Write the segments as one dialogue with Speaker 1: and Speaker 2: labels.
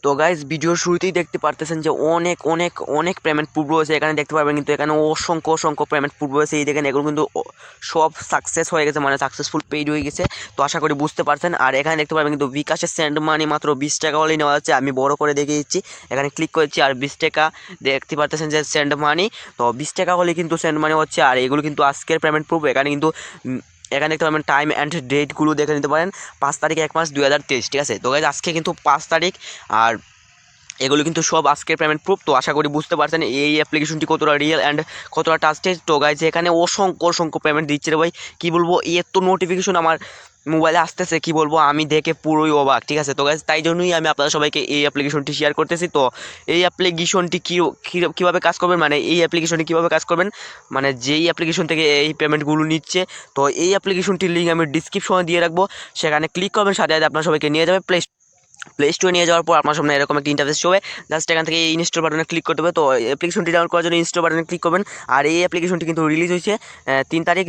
Speaker 1: তো গাইজ ভিডিওর শুরুতেই দেখতে পারতেছেন যে অনেক অনেক অনেক পেমেন্ট পূর্ব হয়েছে, এখানে দেখতে পারবেন কিন্তু এখানে অসংখ্য অসংখ্য পেমেন্ট পূর্ব হয়েছে। এই দেখেন এগুলো কিন্তু সব সাকসেস হয়ে গেছে, মানে সাকসেসফুল পেইড হয়ে গেছে। তো আশা করি বুঝতে পারছেন। আর এখানে দেখতে পারবেন কিন্তু বিকাশের সেন্ড মানি মাত্র 20 টাকা হলেই নেওয়া যাচ্ছে। আমি বড় করে দেখিয়ে দিচ্ছি, এখানে ক্লিক করেছি আর 20 টাকা দেখতে পারতেছেন যে সেন্ড মানি। তো 20 টাকা হলে কিন্তু সেন্ড মানি হচ্ছে। আর এগুলো কিন্তু আজকের পেমেন্ট প্রুফ। এখানে কিন্তু এখানে দেখতে পাবেন টাইম অ্যান্ড ডেটগুলো দেখে নিতে পারেন। 5 তারিখ 1 মাস 2023, ঠিক আছে। তো গাইজ আজকে কিন্তু 5 তারিখ, আর এগুলো কিন্তু সব আজকের পেমেন্ট প্রুফ। তো আশা করি বুঝতে পারছেন এই অ্যাপ্লিকেশনটি কতটা রিয়েল অ্যান্ড কতটা ট্রাস্টেড। তো গাইজ এখানে অসংখ্য অসংখ্য পেমেন্ট দিচ্ছে রে ভাই, কী বলবো, এত নোটিফিকেশন আমার মোবাইলে আসতেছে, কী বলবো, আমি দেখে পুরোই অবাক, ঠিক আছে। তো গাইজ তাই জন্যই আমি আপনাদের সবাইকে এই অ্যাপ্লিকেশনটি শেয়ার করতেছি। তো এই অ্যাপ্লিকেশনটি কীভাবে কাজ করবেন, মানে এই অ্যাপ্লিকেশনটি কীভাবে কাজ করবেন, মানে যেই অ্যাপ্লিকেশন থেকে এই পেমেন্টগুলো নিচ্ছে, তো এই অ্যাপ্লিকেশনটির লিঙ্ক আমি ডিসক্রিপশনে দিয়ে রাখবো। সেখানে ক্লিক করবেন, সাথে সাথে আপনার সবাইকে নিয়ে যাবে প্লে স্টোরে নিয়ে যাওয়ার পর আপনার সামনে এরকম একটা ইন্টারফেস হবে। জাস্ট এখান থেকে এই ইনস্টল বাটনে ক্লিক করতে হবে। তো অ্যাপ্লিকেশনটি ডাউনলোড করার জন্য ইনস্টল বাটনে ক্লিক করবেন। আর এই অ্যাপ্লিকেশনটি কিন্তু রিলিজ হয়েছে 3 তারিখ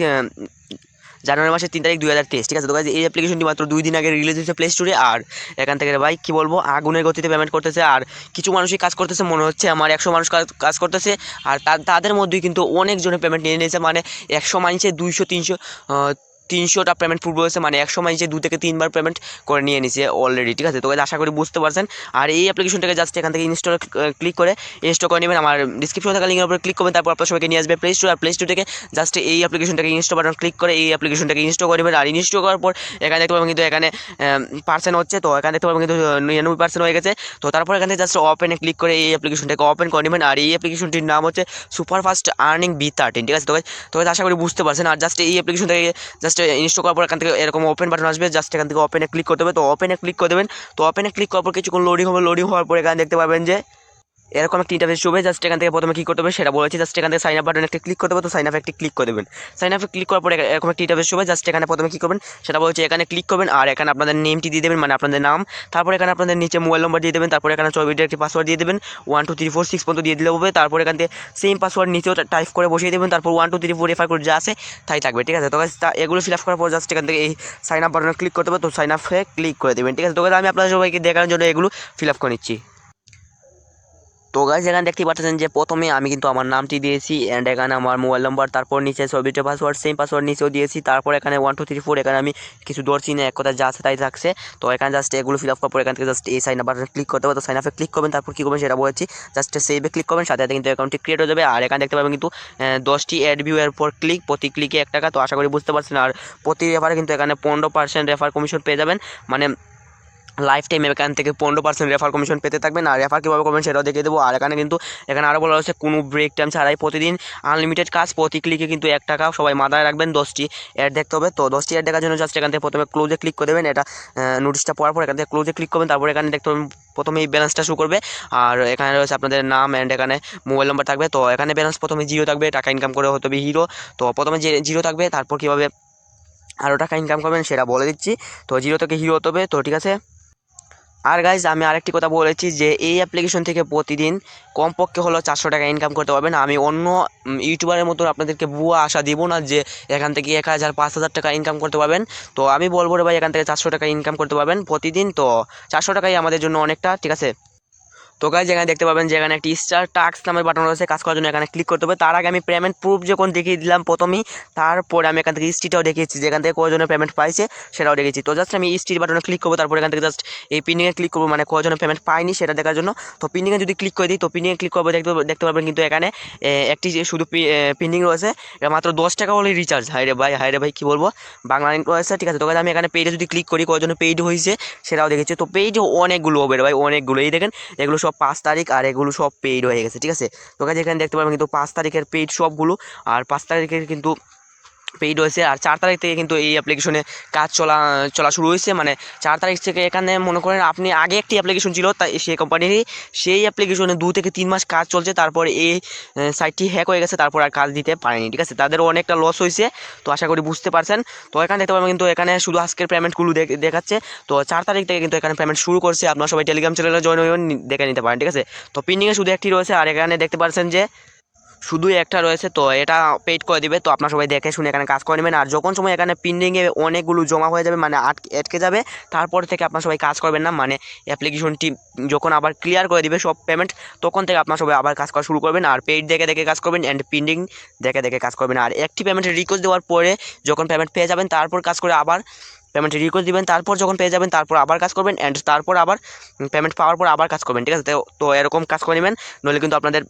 Speaker 1: জানুয়ারি মাসের 3 তারিখ 2023, ঠিক আছে। তো এই অ্যাপ্লিকেশনটি মাত্র 2 দিন আগে রিলিজ হয়েছে প্লে স্টোরে। আর এখান থেকে ভাই কী বলবো, আগুনের গতিতে পেমেন্ট করতেছে। আর কিছু মানুষই কাজ করতেছে, মনে হচ্ছে আমার 100 মানুষ কাজ করতেছে। আর তাদের মধ্যেই কিন্তু অনেকজনে পেমেন্ট নিয়ে নিয়েছে, মানে 100 মানুষে 200 300 300টা পেমেন্ট পূর্ব হয়েছে, মানে 100 মানুষে 2 থেকে 3 বার পেমেন্ট করে নিয়ে নিছে অলরেডি, ঠিক আছে। তো আশা করি বুঝতে পারছেন। আর এই অ্যাপ্লিকেশনটাকে জাস্ট এখান থেকে ইনস্টল ক্লিক করে ইনস্টল করে নেবেন। আমার ডিসক্রিপশনে থাকা লিঙ্কের উপরে ক্লিক করবেন, তারপর আপনার সবাইকে নিয়ে আসবে প্লে স্টোর। আর প্লে স্টোর থেকে জাস্ট এই অ্যাপ্লিকেশনটাকে ইনস্টল বাটন ক্লিক করে এই অ্যাপ্লিকেশনটাকে ইনস্টল করে নেবেন। আর ইনস্টল করার পর এখানে দেখতে পাবেন কিন্তু এখানে পার্সেন্ট হচ্ছে। তো এখানে দেখতে পাবেন কিন্তু 99% হয়ে গেছে। তো তারপর এখান থেকে জাস্ট ওপেনে ক্লিক করে এই অ্যাপ্লিকেশনটাকে ওপেন করে নেবেন। আর এই অ্যাপ্লিকেশনটির নাম হচ্ছে সুপার ফাস্ট আর্নিং B13, ঠিক আছে। তো আশা করি বুঝতে পারছেন। আর জাস্ট এই অ্যাপ্লিকেশনটাকে জাস্ট ইনস্টল করার পর এখান থেকে এরকম ওপেন বাটন আসবে, জাস্ট এখান থেকে ওপেনে ক্লিক করতে হবে। তো ওপেনে ক্লিক করে দেবেন। তো ওপেনে ক্লিক করার পর কিছুক্ষণ লোডিং হবে। লোডিং হওয়ার পর এখানে দেখতে পাবেন যে এরকম একটা ইন্টারফেস হবে। জাস্ট এখান থেকে প্রথমে কী করতে হবে সেটা বলেছি, জাস্ট এখান থেকে সাইন আপ বাটনে একটা ক্লিক করতে হবে। তো সাইন আপে একটি ক্লিক করে দেবেন। সাইন আপে ক্লিক করার পরে এরকম একটা ইন্টারফেস হবে। জাস্ট এখানে প্রথমে কী করবেন সেটা বলছে, এখানে ক্লিক করবেন। আর এখানে আপনাদের নেমটি দিয়ে দেবেন, মানে আপনাদের নাম। তারপর এখানে আপনাদের নিচে মোবাইল নম্বর দিয়ে দেবেন। তারপর এখানে 24 একটি পাসওয়ার্ড দিয়ে দেবেন, 1 2 3 4 6 পর্যন্ত দিয়ে দিলে হবে। তারপর এখান থেকে সেম পাসওয়ার্ড নিচেও টাইপ করে বসিয়ে দেবেন। তারপর 1 2 3 4 রেফার করে যা আছে তাই থাকবে, ঠিক আছে। তো এগুলো ফিল আপ করার পর জাস্ট এখান থেকে এই সাইন আপ বাটনে ক্লিক করতে হবে। তো সাইন আপে ক্লিক করে দেবেন, ঠিক আছে। তো আমি আপনাদের সবাইকে দেখানোর জন্য এগুলো ফিল আপ করে নিচ্ছি। তো গাইজ এখানে দেখতে পাচ্ছেন যে প্রথমে আমি কিন্তু আমার নামটি দিয়েছি, অ্যান্ড এখানে আমার মোবাইল নাম্বার, তারপর নিচে ছবিটা পাসওয়ার্ড, সেম পাসওয়ার্ড নিচেও দিয়েছি। তারপর এখানে 1 2 3 4 এখানে আমি কিছু ধরছি না, এক কথা যা আছে তাই থাকছে। তো এখানে জাস্ট এগুলো ফিল আপ করার পর এখান থেকে জাস্ট এই সাইন আপ বাটনে ক্লিক করতে হবে। তো সাইন আপে ক্লিক করবেন, তারপর কী করবেন সেটা বলেছি, জাস্ট সেভে ক্লিক করবেন, সাথে সাথে কিন্তু অ্যাকাউন্টটি ক্রিয়েট হয়ে যাবে। আর এখানে দেখতে পাবেন কিন্তু 10টি অ্যাড ভিউ এর পর ক্লিক, প্রতি ক্লিকে 1 টাকা। তো আশা করি বুঝতে পারছেন। আর প্রতি রেফারে কিন্তু এখানে 15% রেফার কমিশন পেয়ে যাবেন, মানে লাইফ টাইম এখান থেকে 15% রেফার কমিশন পেতে থাকবেন। আর রেফার কীভাবে করবেন সেটাও দেখিয়ে দেবো। আর এখানে কিন্তু এখানে আরও বলা হচ্ছে কোনো ব্রেক টাইম ছাড়াই প্রতিদিন আনলিমিটেড কাজ, প্রতি ক্লিকে কিন্তু 1 টাকা। সবাই মাথায় রাখবেন, 10টি অ্যাড দেখতে হবে। তো 10টি অ্যাড দেখার জন্য জাস্ট এখান থেকে প্রথমে ক্লোজে ক্লিক করে দেবেন। এটা নোটিশটা পড়ার পর এখান থেকে ক্লোজে ক্লিক করবেন। তারপর এখানে দেখতে পাবেন প্রথমে এই ব্যালেন্সটা শো করবে। আর এখানে রয়েছে আপনাদের নাম অ্যান্ড এখানে মোবাইল নাম্বার থাকবে। তো এখানে ব্যালেন্স প্রথমে 0 থাকবে, টাকা ইনকাম করে হতে হবে হিরো। তো প্রথমে যে 0 থাকবে, তারপর কীভাবে আরও টাকা ইনকাম করবেন সেটা বলে দিচ্ছি। তো 0 থেকে হিরো হতে হবে, তো ঠিক আছে। আর গাইজ আমি আরেকটি কথা বলেছি যে এই অ্যাপ্লিকেশন থেকে প্রতিদিন কমপক্ষে হলো 400 টাকা ইনকাম করতে পারবেন। আমি অন্য ইউটিউবারের মতো আপনাদেরকে ভুয়া আশা দিব না যে এখান থেকে 1000 5000 টাকা ইনকাম করতে পারবেন। তো আমি বলবো রে ভাই, এখান থেকে 400 টাকা ইনকাম করতে পারবেন প্রতিদিন। তো 400 টাকাই আমাদের জন্য অনেকটা, ঠিক আছে। তো গাইজ এখানে দেখতে পাবেন যে এখানে একটি স্টার টাস্ক নামের বাটন রয়েছে, কাজ করার জন্য এখানে ক্লিক করতে হবে। তার আগে আমি পেমেন্ট প্রুফ যখন দেখিয়ে দিলাম প্রথমেই, তারপরে আমি এখান থেকে হিস্ট্রিটাও দেখিয়েছি, যেখান থেকে কয়জনের পেমেন্ট পাইছে সেটাও দেখেছি। তো জাস্ট আমি হিস্ট্রি বাটনে ক্লিক করবো, তারপর এখান থেকে জাস্ট এই পিনিংয়ে ক্লিক করবো, মানে কয়জনের পেমেন্ট পাইনি সেটা দেখার জন্য। তো পিনিংয়ে যদি ক্লিক করে দিই, তো পিনিংয়ে ক্লিক করবো, দেখতে পারবেন কিন্তু এখানে একটি যে শুধু পিন্ডিং রয়েছে, এটা মাত্র 10 টাকা হলেই রিচার্জ। হায় রে ভাই কী বলবো, বাংলা লিঙ্ক রয়েছে, ঠিক আছে। তো আমি এখানে পেইডে যদি ক্লিক করি কয়জনের পেইড হয়েছে সেটাও দেখেছি। তো পেইড অনেকগুলো হবে রে ভাই, অনেকগুলো। এই দেখেন এগুলো সব 5 তারিখ, আর এগুলো সব পেইড হয়ে গেছে, ঠিক আছে। তো কাজে এখানে দেখতে পাবেন কিন্তু 5 তারিখের পেইড সবগুলো, আর 5 তারিখের কিন্তু পেইড হয়েছে। আর 4 তারিখ থেকে কিন্তু এই অ্যাপ্লিকেশনে কাজ চলা শুরু হয়েছে, মানে 4 তারিখ থেকে এখানে মনে করেন আপনি আগে একটি অ্যাপ্লিকেশন ছিল, তাই সেই কোম্পানিরই সেই অ্যাপ্লিকেশনে 2 থেকে 3 মাস কাজ চলছে, তারপরে এই সাইটটি হ্যাক হয়ে গেছে, তারপর আর কাজ দিতে পারেনি, ঠিক আছে। তাদেরও অনেকটা লস হয়েছে। তো আশা করি বুঝতে পারছেন। তো এখানে দেখতে পাবেন কিন্তু এখানে শুধু আজকের পেমেন্টগুলো দেখাচ্ছে। তো 4 তারিখ থেকে কিন্তু এখানে পেমেন্ট শুরু করছে। আপনারা সবাই টেলিগ্রাম চ্যানেলে জয়েন হয়ে দেখে নিতে পারেন, ঠিক আছে। তো পিন্ডিংয়ে শুধু একটি রয়েছে। আর এখানে দেখতে পাচ্ছেন যে শুধু একটা রয়েছে, তো এটা পেইড করে দিবে। তো আপনারা সবাই দেখে শুনে এখানে কাজ করে নেবেন। আর যখন সময় এখানে পেন্ডিংয়ে অনেকগুলো জমা হয়ে যাবে, মানে আটকে যাবে, তারপর থেকে আপনার সবাই কাজ করবেন না। মানে অ্যাপ্লিকেশনটি যখন আবার ক্লিয়ার করে দিবে সব পেমেন্ট, তখন থেকে আপনার সবাই আবার কাজ করা শুরু করবেন। আর পেইড দেখে দেখে কাজ করবেন অ্যান্ড পেন্ডিং দেখে দেখে কাজ করবেন। আর একটি পেমেন্টের রিকোয়েস্ট দেওয়ার পরে যখন পেমেন্ট পেয়ে যাবেন তারপর কাজ করে আবার পেমেন্টের রিকোয়েস্ট দিবেন, তারপর যখন পেয়ে যাবেন তারপর আবার কাজ করবেন অ্যান্ড তারপর আবার পেমেন্ট পাওয়ার পর আবার কাজ করবেন, ঠিক আছে। তো এরকম কাজ করে নেবেন, নইলে কিন্তু আপনাদের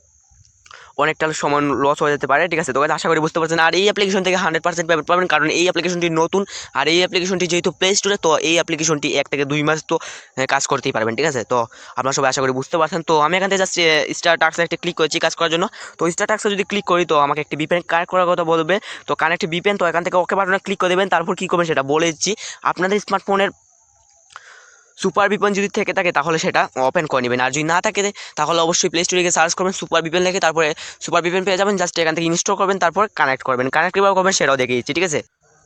Speaker 1: অনেকটা সময় লস হয়ে যেতে পারে, ঠিক আছে। তো আশা করি বুঝতে পারছেন। আর এই অ্যাপ্লিকেশন থেকে 100% পেমেন্ট পাবেন, কারণ এই অ্যাপ্লিকেশনটি নতুন। আর এই অ্যাপ্লিকেশনটি যেহেতু প্লে স্টোরে, তো এই অ্যাপ্লিকেশনটি 1 থেকে 2 মাস তো কাজ করতেই পারবেন, ঠিক আছে। তো আপনারা সবাই আশা করি বুঝতে পারছেন। তো আমি এখান থেকে জাস্ট স্টার টাস্কে একটা ক্লিক করেছি কাজ করার জন্য। তো স্টার টাস্কে যদি ক্লিক করি তো আমাকে একটি ভিপিএন কানেক্ট করার কথা বলবে। তো কানেক্ট ভিপিএন, তো এখান থেকে ওকে বাটনে ক্লিক করে দেবেন। তারপর কী করবেন সেটা বলে দিচ্ছি। আপনাদের স্মার্টফোনের সুপার ভিপিএন যদি থেকে থাকে তাহলে সেটা ওপেন করে নেবেন। আর যদি না থাকে তাহলে অবশ্যই প্লে স্টোরে গিয়ে সার্চ করবেন সুপার ভিপিএন লিখে, তারপরে সুপার ভিপিএন পেয়ে যাবেন। জাস্ট এখান থেকে ইনস্টল করবেন, তারপর কানেক্ট করবেন। কানেক্ট কীভাবে করবেন সেটাও দেখিয়ে দিচ্ছি, ঠিক আছে।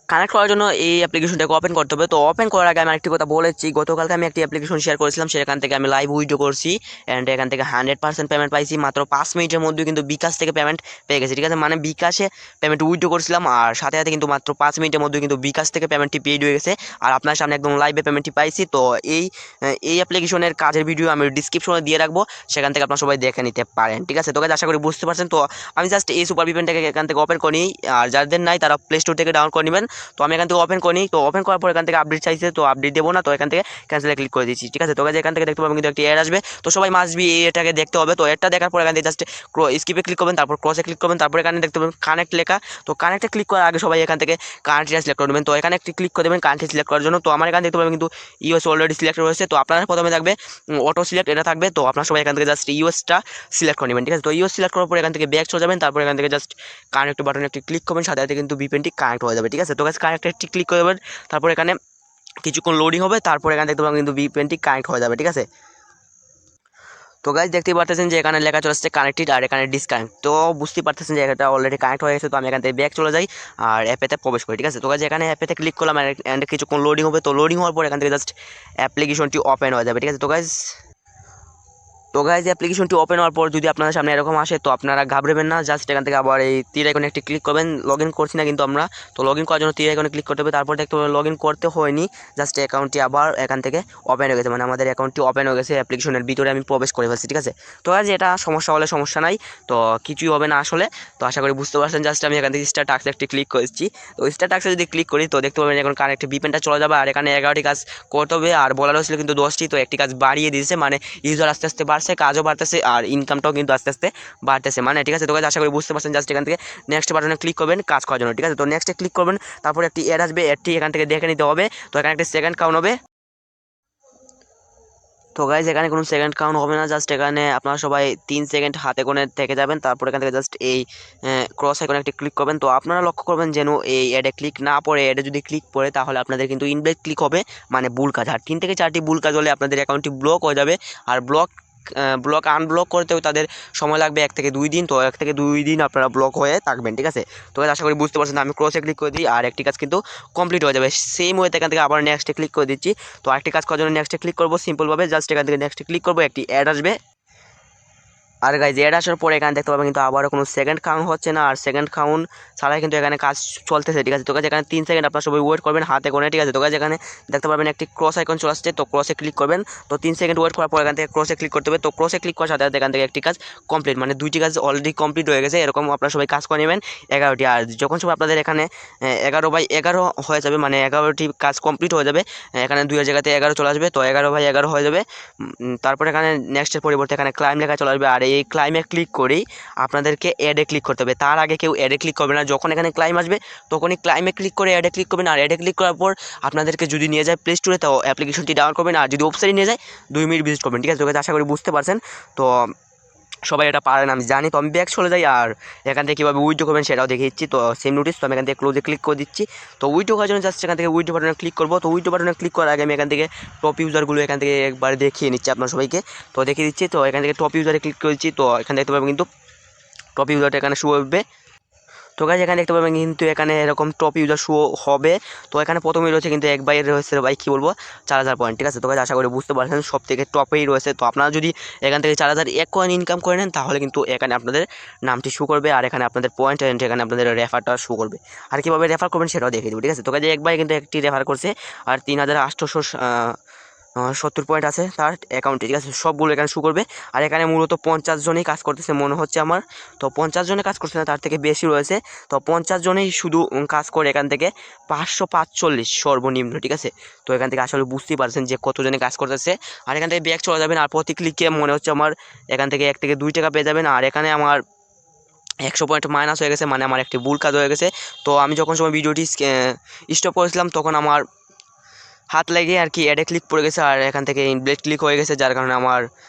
Speaker 1: কানেক্ট করার জন্য এই অ্যাপ্লিকেশনটাকে ওপেন করতে হবে। তো ওপেন করার আগে আমি আরেকটি কথা বলেছি, গতকালকে আমি একটি অ্যাপ্লিকেশন শেয়ার করেছিলাম, সেখান থেকে আমি লাইভ উইথড্র করছি অ্যান্ড এখান থেকে 100% পেমেন্ট পাইছি। মাত্র 5 মিনিটের মধ্যে কিন্তু বিকাশ থেকে পেমেন্ট পেয়ে গেছি, ঠিক আছে। মানে বিকাশে পেমেন্ট উইথড্র করছিলাম আর সাথে সাথে কিন্তু মাত্র 5 মিনিটের মধ্যে কিন্তু বিকাশ থেকে পেমেন্টটি পেইড হয়ে গেছে। আর আপনার সামনে একদম লাইভে পেমেন্টটি পাইছি। তো এই এই অ্যাপ্লিকেশনের কাজের ভিডিও আমি ডিসক্রিপশনে দিয়ে রাখবো, সেখান থেকে আপনারা সবাই দেখে নিতে পারেন, ঠিক আছে। তো আশা করি বুঝতে পারছেন। তো আমি জাস্ট এই সুপার ভিপিএনটাকে এখান থেকে ওপেন করি, আর যাদের নাই তারা প্লে স্টোর থেকে ডাউনলোড করে নেবেন। তো আমি এখান থেকে ওপেন করি। তো ওপেন করার পর এখান থেকে আপডেট চাইছে, তো আপডেট দেবো না, তো এখান থেকে ক্যান্সেলে ক্লিক করে দিচ্ছি, ঠিক আছে। তো এখান থেকে দেখতে পাবেন কিন্তু একটি এড আসবে। তো সবাই মাস্ট বি এটাকে দেখতে হবে। তো এটা দেখার পর এখান থেকে জাস্ট স্কিপে ক্লিক করবেন, তারপর ক্রসে ক্লিক করবেন, তারপর এখানে দেখতে পাবেন কানেক্ট লেখা। তো কানেক্টে ক্লিক করার আগে সবাই এখান থেকে কান্ট্রিটা সিলেক্ট করে নেবেন। তো এখানে একটি ক্লিক করে দেবেন কান্ট্রি সিলেক্ট করার জন্য। তো আমার এখানে দেখতে পাবেন কিন্তু ইউএস অলরেডি সিলেক্ট রয়েছে। তো আপনারা প্রথমে থাকবে অটো সিলেক্ট, এটা থাকবে। তো আপনার সবাই এখান থেকে জাস্ট ইউএসটা সিলেক্ট করে নেবেন, ঠিক আছে। তো ইউএস সিলেক্ট করার পর এখান থেকে ব্যাক চলে যাবেন, তারপর এখান থেকে জাস্ট কানেক্ট বাটনে একটি ক্লিক করবেন, সাথে সাথে কিন্তু ভিপিএনটি কানেক্ট হয়ে যাবে, ঠিক আছে। তো কানেক্টে একটি ক্লিক করে দেবেন, তারপর এখানে কিছুক্ষণ লোডিং হবে, তারপর এখানে দেখতে পাবেন কিন্তু ভিপিএনটি কানেক্ট হয়ে যাবে, ঠিক আছে। তো গাইজ দেখতেই পারতেছেন যে এখানে লেখা চলে আসছে কানেক্টেড আর এখানে ডিসকানেক্ট। তো বুঝতেই পারতেছেন যে এটা অলরেডি কানেক্ট হয়ে গেছে। তো আমি এখান থেকে ব্যাক চলে যাই আর অ্যাপেতে প্রবেশ করি, ঠিক আছে। তো গাইজ এখানে অ্যাপেতে ক্লিক করলাম অ্যান্ড কিছুক্ষণ লোডিং হবে। তো লোডিং হওয়ার পর এখান থেকে জাস্ট অ্যাপ্লিকেশনটি ওপেন হয়ে যাবে, ঠিক আছে। তো গাইজ অ্যাপ্লিকেশনটি ওপেন হওয়ার পর যদি আপনাদের সামনে এরকম আসে, তো আপনারা ঘাবড়েবেন না। জাস্ট এখান থেকে আবার এই তীর আইকনে একটি ক্লিক করবেন। লগ ইন করছি না কিন্তু আমরা, তো লগ ইন করার জন্য তীর আইকনে ক্লিক করতে হবে। তারপর দেখতে পাবেন লগ ইন করতে হয়নি, জাস্ট অ্যাকাউন্টটি আবার এখান থেকে ওপেন হয়ে গেছে। মানে আমাদের অ্যাকাউন্টটি ওপেন হয়ে গেছে, অ্যাপ্লিকেশনের ভিতরে আমি প্রবেশ করে ফেলছি, ঠিক আছে। তো গাইজ এটা সমস্যা হলে সমস্যা নাই, তো কিছুই হবে না আসলে। তো আশা করি বুঝতে পারছেন। জাস্ট আমি এখান থেকে স্টার টাস্কে একটি ক্লিক করেছি। তো স্টার টাস্কে যদি ক্লিক করি তো দেখতে পাবেন এখন কানেক্ট ভিপিএনটা চলে যাবে। আর এখানে 11টি কাজ করতে হবে, আর বলার হয়েছিল কিন্তু 10টি, তো একটি কাজ বাড়িয়ে দিয়েছে। মানে ইউজার আস্তে আস্তে বাড়ছে, কাজও বাড়তেছে আর ইনকামটাও কিন্তু আস্তে আস্তে বাড়তেছে, মানে ঠিক আছে। তো আশা করি বুঝতে পারছেন। জাস্ট এখান থেকে নেক্সট বাটনে ক্লিক করবেন কাজ করার জন্য, ঠিক আছে। তো নেক্সটে ক্লিক করবেন, তারপর একটি অ্যাড আসবে, অ্যাডটি এখান থেকে দেখে নিতে হবে। তো এখানে একটা সেকেন্ড কাউন্ট হবে। তো গাইজ এখানে কোনো সেকেন্ড কাউন্ট হবে না, জাস্ট এখানে আপনারা সবাই 3 সেকেন্ড হাতে কোণে থেকে যাবেন। তারপর এখান থেকে জাস্ট এই ক্রস আইকনে একটি ক্লিক করবেন। তো আপনারা লক্ষ্য করবেন যেন এই অ্যাডে ক্লিক না পড়ে, অ্যাডে যদি ক্লিক পড়ে তাহলে আপনাদের কিন্তু ইনভ্যালিড ক্লিক হবে, মানে ভুল কাজ। আর 3 থেকে 4টি ভুল কাজ হলে আপনাদের অ্যাকাউন্টটি ব্লক হয়ে যাবে। আর ব্লক আনব্লক করতেও তাদের সময় লাগবে 1 থেকে 2 দিন। তো 1 থেকে 2 দিন আপনারা ব্লক হয়ে থাকবেন, ঠিক আছে। তো আশা করি বুঝতে পারছেন। আমি ক্রসে ক্লিক করে দিই আর একটি কাজ কিন্তু কমপ্লিট হয়ে যাবে। সেম ওয়েতে এখান থেকে আবার নেক্সটে ক্লিক করে দিচ্ছি। তো আরেকটি কাজ করার জন্য নেক্সটে ক্লিক করবো সিম্পলভাবে, জাস্ট এখান থেকে নেক্সটে ক্লিক করবো, একটি অ্যাড আসবে। আর গাইজ অ্যাড আসার পরে এখানে দেখতে পাবেন কিন্তু আবারও কোনো সেকেন্ড কাউন্ট হচ্ছে না, আর সেকেন্ড কাউন্ট ছাড়াই কিন্তু এখানে কাজ চলতেছে, ঠিক আছে। তো গাইজ এখানে 3 সেকেন্ড আপনার সবাই ওয়েট করবেন হাতে কোণে, ঠিক আছে। তো গাইজ এখানে দেখতে পাবেন একটি ক্রস আইকন চলে আসছে, তো ক্রসে ক্লিক করবেন। তো 3 সেকেন্ড ওয়েট করার পর এখান থেকে ক্রসে ক্লিক করতে হবে। তো ক্রসে ক্লিক করার সাথে সাথে এখান থেকে একটি কাজ কমপ্লিট, মানে 2টি কাজ অলরেডি কমপ্লিট হয়ে গেছে। এরকম আপনারা সবাই কাজ করে নেবেন 11টি। আর যখন সময় আপনাদের এখানে 11/11 হয়ে যাবে, মানে 11টি কাজ কমপ্লিট হয়ে যাবে, এখানে 2-এর জায়গাতে 11 চলে আসবে, তো 11/11 হয়ে যাবে। তারপর এখানে নেক্সটের পরিবর্তে এখানে ক্লাইম লেখা চলে আসবে। আর এই ক্লাইমে ক্লিক করেই আপনাদেরকে অ্যাডে ক্লিক করতে হবে। তার আগে কেউ অ্যাডে ক্লিক করবে না, যখন এখানে ক্লাইম আসবে তখনই ক্লাইমে ক্লিক করে অ্যাডে ক্লিক করবেন। আর অ্যাডে ক্লিক করার পর আপনাদেরকে যদি নিয়ে যায় প্লে স্টোরে, তো অ্যাপ্লিকেশনটি ডাউনলোড করবেন। আর যদি ওয়েবসাইটে নিয়ে যায় 2 মিনিট ভিজিট করবেন, ঠিক আছে। তো আশা করি বুঝতে পারছেন। তো সবাই এটা পারেন আমি জানি। তো আমি ব্যাক চলে যাই আর এখান থেকে কীভাবে উইথড্র করবেন সেটাও দেখে দিচ্ছি। তো সেম নোটিস, তো আমি এখান থেকে ক্লোজে ক্লিক করে দিচ্ছি। তো উইথড্র করার জন্য জাস্ট এখান থেকে উইথড্র বাটনে ক্লিক করবো। তো উইথড্র বাটনে ক্লিক করার আগে আমি এখান থেকে টপ ইউজারগুলো এখান থেকে একবার দেখিয়ে নিচ্ছি আপনার সবাইকে। তো দেখিয়ে দিচ্ছি। তো এখান থেকে টপ ইউজারে ক্লিক করেছি। তো এখান থেকে কিন্তু টপ ইউজারটা এখানে শো হবে। তো গাইজ এখানে দেখতে পাবেন কিন্তু এখানে এরকম টপ ইউজার শো হবে। তো এখানে প্রথমেই রয়েছে কিন্তু এক বাইরে রয়েছে ভাই কী বলবো 4000 পয়েন্ট, ঠিক আছে। তো গাইজ আশা করি বুঝতে পারছেন সব থেকে টপেই রয়েছে। তো আপনারা যদি এখান থেকে 4001 কয়েন ইনকাম করে নেন তাহলে কিন্তু এখানে আপনাদের নামটি শো করবে, আর এখানে আপনাদের পয়েন্ট অ্যান্ড এখানে আপনাদের রেফারটা শো করবে। আর কীভাবে রেফার করবেন সেটাও দেখিয়ে দেবো, ঠিক আছে। তো গাইজ এক ভাই কিন্তু একটি রেফার করছে আর 3870 পয়েন্ট আছে তার অ্যাকাউন্টে, ঠিক আছে। সবগুলো এখানে শো করবে। আর এখানে মূলত 50 জনই কাজ করতেছে মনে হচ্ছে আমার। তো 50 জনে কাজ করছে না, তার থেকে বেশি রয়েছে। তো 50 জনেই শুধু কাজ করে এখান থেকে 545 সর্বনিম্ন, ঠিক আছে। তো এখান থেকে আসলে বুঝতেই পারছেন যে কতজনে কাজ করতেছে। আর এখান থেকে ব্যাক চলে যাবেন আর প্রতি ক্লিকে মনে হচ্ছে আমার এখান থেকে 1 থেকে 2 টাকা পেয়ে যাবেন। আর এখানে আমার 100 পয়েন্ট মাইনাস হয়ে গেছে, মানে আমার একটি ভুল কাজ হয়ে গেছে। তো আমি যখন সময় ভিডিওটি স্টপ করেছিলাম তখন আমার হাত লেগে আর কি অ্যাডে ক্লিক পড়ে গেছে, আর এখান থেকে ইনব্লেড ক্লিক হয়ে গেছে, যার কারণে আমার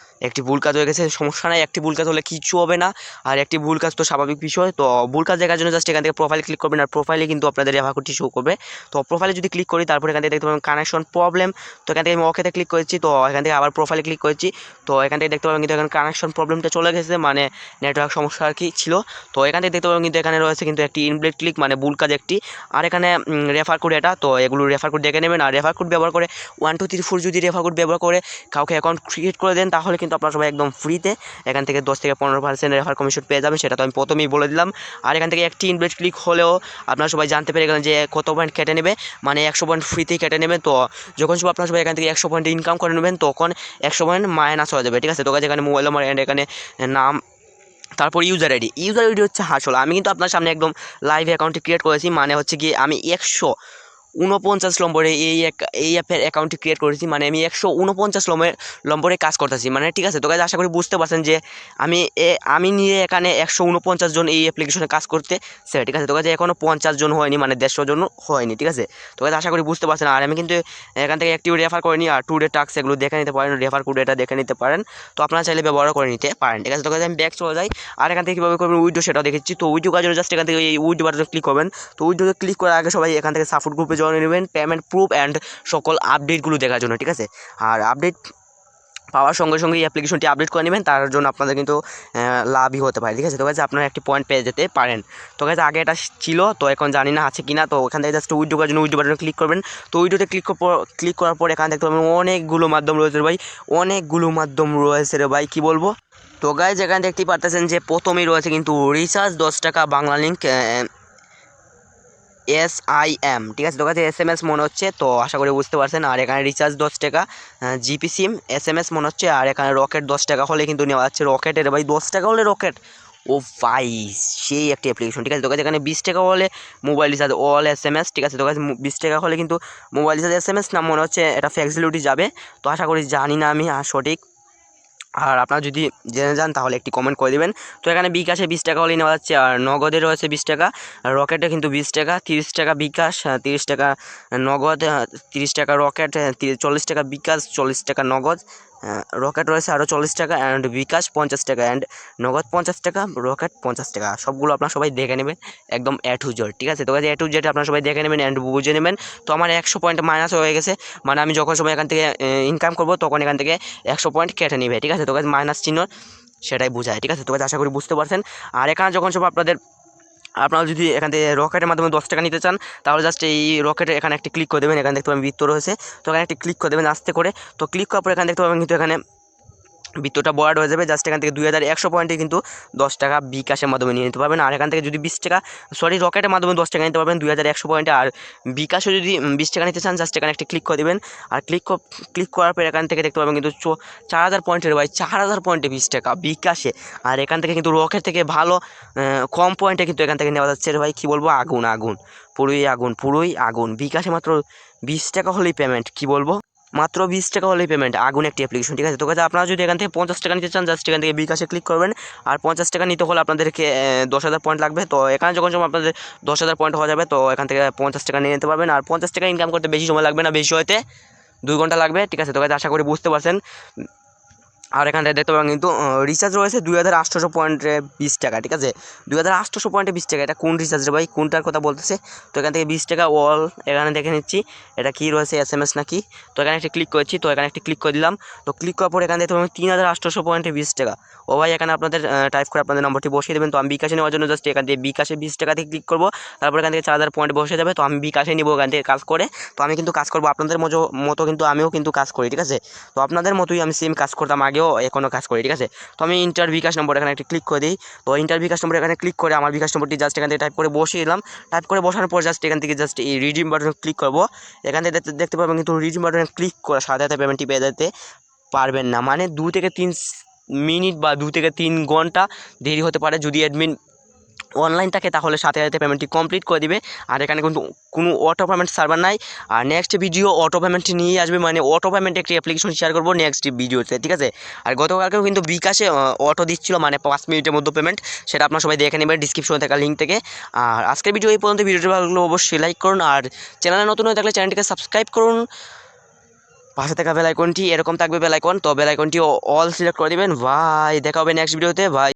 Speaker 1: একটি ভুল কাজ হয়ে গেছে। সমস্যা নাই, একটি ভুল কাজ হলে কিচ্ছু হবে না, আর একটি ভুল কাজ তো স্বাভাবিক বিষয়। তো ভুল কাজ দেখার জন্য জাস্ট এখান থেকে প্রোফাইল ক্লিক করবেন, আর প্রোফাইলে কিন্তু আপনাদের রেফার কোডটি শো করবে। তো প্রোফাইলে যদি ক্লিক করি তারপরে এখান থেকে দেখতে পাবেন কানেকশন প্রবলেম। তো এখান থেকে আমি ওকেতে ক্লিক করেছি, তো এখান থেকে আবার প্রোফাইলে ক্লিক করেছি। তো এখান থেকে দেখতে পাবেন কিন্তু এখানে কানেকশন প্রবলেমটা চলে গেছে, মানে নেটওয়ার্ক সমস্যা আর কি ছিল। তো এখান থেকে দেখতে পাবেন কিন্তু এখানে রয়েছে কিন্তু একটি ইনব্লেড ক্লিক মানে ভুল কাজ একটি, আর এখানে রেফার কোড এটা। তো এগুলো রেফার কোড দেখে নেবেন, আর রেফার কোড ব্যবহার করে 1 2 3 4 যদি রেফার কোড ব্যবহার করে কাউকে অ্যাকাউন্ট ক্রিয়েট করে দেন তাহলে কিন্তু আপনারা সবাই একদম ফ্রিতে এখান থেকে 10 থেকে 15% রেফার কমিশন পেয়ে যাবেন। সেটা তো আমি প্রথমেই বলে দিলাম। আর এখান থেকে একটি ইনভেস্ট ক্লিক হলেও আপনারা সবাই জানতে পেরে গেলেন যে কত পয়েন্ট কেটে নেবে, মানে 100 পয়েন্ট ফ্রিতেই কেটে নেবে। তো যখন সব আপনারা সবাই এখান থেকে 100 পয়েন্ট ইনকাম করে নেবেন তখন 100 পয়েন্ট মাইনাস হয়ে যাবে, ঠিক আছে। তো এখানে মোবাইল নাম্বার অ্যান্ড এখানে নাম, তারপর ইউজার আইডি। ইউজার আইডি হচ্ছে আসলে আমি কিন্তু আপনার সামনে একদম লাইভ অ্যাকাউন্টটি ক্রিয়েট করেছি, মানে হচ্ছে কি আমি 149 নম্বরে এই অ্যাপের অ্যাকাউন্টটি ক্রিয়েট করেছি, মানে আমি 149 নম্বরে কাজ করতেছি, মানে ঠিক আছে। তো গাইজ আশা করি বুঝতে পারছেন যে আমি নিয়ে এখানে 149 জন এই অ্যাপ্লিকেশনে কাজ করতে স্যার, ঠিক আছে। তো গাইজ এখনও 50 জন হয়নি, মানে 150 জন হয়নি, ঠিক আছে। তো গাইজ আশা করি বুঝতে পারছেন। আর আমি কিন্তু এখান থেকে একটিও রেফার করিনি, আর টুডে টাস্ক এগুলো দেখে নিতে পারেন, রেফার কোড এটা দেখে নিতে পারেন। তো আপনারা চাইলে ব্যবহার করে নিতে পারেন, ঠিক আছে। তো গাইজ আমি ব্যাক চলে যাই, আর এখান থেকে কীভাবে করবেন উইডো সেটাও দেখেছি। তো উইডো কাজ জাস্ট এখান থেকে এই উইডো বাটনে ক্লিক করবেন। তো উইডোতে ক্লিক করার আগে সবাই এখান থেকে সাপোর্ট গ্রুপে জয়েন নেবেন পেমেন্ট প্রুফ অ্যান্ড সকল আপডেটগুলো দেখার জন্য, ঠিক আছে। আর আপডেট পাওয়ার সঙ্গে সঙ্গে এই অ্যাপ্লিকেশনটি আপডেট করে নেবেন, তার জন্য আপনাদের কিন্তু লাভই হতে পারে, ঠিক আছে। তো গাইজ আপনারা একটি পয়েন্ট পেয়ে যেতে পারেন। তো গাইজ আগে এটা ছিল, তো এখন জানি না আছে কিনা। তো ওখান থেকে জাস্ট উইডো করার জন্য উইডো বাটনে ক্লিক করবেন। তো উইডোতে ক্লিক করার পর এখানে দেখতে পাবেন অনেকগুলো মাধ্যম রয়েছে রে ভাই, অনেকগুলো মাধ্যম রয়েছে রে ভাই, কী বলবো। তো গাইজ এখানে দেখতেই পারতেছেন যে প্রথমেই রয়েছে কিন্তু রিচার্জ 10 টাকা বাংলা লিঙ্ক SIM, ঠিক আছে। তো কাছে SMS মনে হচ্ছে, তো আশা করি বুঝতে পারছেন। আর এখানে রিচার্জ 10 টাকা জিপি সিম SMS মনে হচ্ছে, আর এখানে রকেট 10 টাকা হলে কিন্তু নেওয়া যাচ্ছে রকেটের ভাই, 10 টাকা হলে রকেট, ও ভাই সেই একটি অ্যাপ্লিকেশন, ঠিক আছে। তো কাছে এখানে 20 টাকা হলে মোবাইল রিচার্জ অল SMS, ঠিক আছে। তো কাছে 20 টাকা হলে কিন্তু মোবাইল রিচার্জ SMS না মনে হচ্ছে এটা ফ্লেক্সিবিলিটি যাবে। তো আশা করি জানি না আমি সঠিক, আর আপনারা যদি জেনে যান তাহলে একটি কমেন্ট করে দেবেন। তো এখানে বিকাশে 20 টাকা হলেই নেওয়া যাচ্ছে, আর নগদে রয়েছে 20 টাকা, রকেটে কিন্তু 20 টাকা, 30 টাকা বিকাশ, 30 টাকা নগদ, 30 টাকা রকেট, 40 টাকা বিকাশ, 40 টাকা নগদ, রকেট রয়েছে আরও 40 টাকা, অ্যান্ড বিকাশ 50 টাকা, অ্যান্ড নগদ 50 টাকা, রকেট 50 টাকা। সবগুলো আপনারা সবাই দেখে নেবেন একদম টু জেড, ঠিক আছে। তো এ টু জেড আপনারা সবাই দেখে নেবেন অ্যান্ড বুঝে নেবেন। তো আমার 100 পয়েন্ট মাইনাস হয়ে গেছে, মানে আমি যখন সময় এখান থেকে ইনকাম করবো তখন এখান থেকে 100 পয়েন্ট কেটে নেবে, ঠিক আছে। তো গাইজ মাইনাস চিহ্ন সেটাই বোঝায়, ঠিক আছে। তো গাইজ আশা করি বুঝতে পারছেন। আর এখানে যখন সব আপনারা যদি এখান থেকে রকেটের মাধ্যমে 10 টাকা নিতে চান তাহলে জাস্ট এই রকেটে এখানে একটি ক্লিক করে দেবেন, এখানে দেখতে পাবেন বৃত্ত রয়েছে, তো এখানে একটি ক্লিক করে দেবেন আস্তে করে। তো ক্লিক করার পর এখানে দেখতে পাবেন কিন্তু এখানে বৃত্তটা বরাদ হয়ে যাবে, জাস্ট এখান থেকে 2100 পয়েন্টে কিন্তু 10 টাকা বিকাশের মাধ্যমে নিয়ে নিতে পারবেন। আর এখান থেকে যদি 20 টাকা রকেটের মাধ্যমে 10 টাকা নিতে পারবেন 2100 পয়েন্টে। আর বিকাশও যদি 20 টাকা নিতে চান জাস্ট এখানে একটি ক্লিক করে দেবেন, আর ক্লিক করার পর এখান থেকে দেখতে পাবেন কিন্তু 4000 পয়েন্টের ভাই, 4000 পয়েন্টে 20 টাকা বিকাশে। আর এখান থেকে কিন্তু রকেট থেকে ভালো কম পয়েন্টে কিন্তু এখান থেকে নেওয়া যাচ্ছে রে ভাই, কী বলবো, আগুন আগুন, পুরোই আগুন। বিকাশে মাত্র 20 টাকা হলেই পেমেন্ট, কী বলবো, মাত্র 20 টাকা হলেই পেমেন্ট, আগুন একটি অ্যাপ্লিকেশন, ঠিক আছে। তো কাছে আপনারা যদি এখান থেকে 50 টাকা নিতে চান জাস্ট এখান থেকে বিকাশে ক্লিক করবেন, আর 50 টাকা নিতে হলে আপনাদেরকে 10,000 পয়েন্ট লাগবে। তো এখানে যখন সময় আপনাদের 10,000 পয়েন্ট হয়ে যাবে তো এখান থেকে 50 টাকা নিয়ে নিতে পারবেন। আর 50 টাকা ইনকাম করতে বেশি সময় লাগবে না, বেশি হতে 2 ঘন্টা লাগবে, ঠিক আছে। তো কাছে আশা করি বুঝতে পারছেন। আর এখানটায় দেখতে পাবেন কিন্তু রিচার্জ রয়েছে 2800 পয়েন্টে 20 টাকা, ঠিক আছে। 2800 পয়েন্টে 20 টাকা, এটা কোন রিচার্জ রে ভাই, কোনটার কথা বলতেছে? তো এখান থেকে 20 টাকা অল এখানে দেখে নিচ্ছি এটা কী রয়েছে, SMS নাকি। তো এখানে একটা ক্লিক করেছি, তো এখানে একটা ক্লিক করে দিলাম। তো ক্লিক করার পর এখানে দেখতে পাবেন 3800 পয়েন্টে 20 টাকা। ও ভাই এখানে আপনাদের টাইপ করে আপনাদের নম্বরটি বসিয়ে দেবেন। তো আমি বিকাশে নেওয়ার জন্য জাস্ট এখান থেকে বিকাশে 20 টাকা থেকে ক্লিক করবো, তারপর এখান থেকে 4000 পয়েন্ট বসে যাবে। তো আমি বিকাশে নিবো এখান থেকে কাজ করে। তো আমি কিন্তু কাজ করবো আপনাদের মতো কিন্তু আমিও কিন্তু কাজ করি, ঠিক আছে। তো আপনাদের মতোই আমি সেম কাজ করতাম আগেও, এখনও কাজ করি, ঠিক আছে। তো আমি ইন্টার বিকাশ নম্বর এখানে একটা ক্লিক করে দিই। তো ইন্টার বিকাশ নম্বর এখানে ক্লিক করে আমার বিকাশ নম্বরটি জাস্ট এখান থেকে টাইপ করে বসিয়ে দিলাম। টাইপ করে বসানোর পর জাস্ট এখান থেকে জাস্ট এই রিডিম বাটনে ক্লিক করবো। এখান থেকে দেখতে পাবেন কিন্তু রিডিম বাটনে ক্লিক করার সাথে সাথে পেমেন্টটি পেয়ে যেতে পারবেন না, মানে 2 থেকে 3 মিনিট বা 2 থেকে 3 ঘন্টা দেরি হতে পারে। যদি অ্যাডমিন অনলাইন থাকে তাহলে সাথে সাথে পেমেন্টটি কমপ্লিট করে দিবে। আর এখানে কিন্তু কোনো অটো পেমেন্ট সার্ভার নাই। আর নেক্সট ভিডিও অটো পেমেন্ট নিয়ে আসবে, মানে অটো পেমেন্ট একটি অ্যাপ্লিকেশন শেয়ার করবো নেক্সট ভিডিওতে, ঠিক আছে। আর গতকালকেও কিন্তু বিকাশে অটো দিচ্ছিল, মানে 5 মিনিটের মধ্যে পেমেন্ট, সেটা আপনার সবাই দেখে নেবেন ডিসক্রিপশনে থাকা লিঙ্ক থেকে। আর আজকের ভিডিও এই পর্যন্ত। ভিডিওটি ভালো লাগলে অবশ্যই লাইক করুন, আর চ্যানেলে নতুন হয়ে থাকলে চ্যানেলটিকে সাবস্ক্রাইব করুন। পাশে থাকা বেল আইকনটি এরকম থাকবে বেল আইকন, তো বেল আইকনটি অল সিলেক্ট করে দিবেন। ভাই দেখা হবে নেক্সট ভিডিওতে ভাই।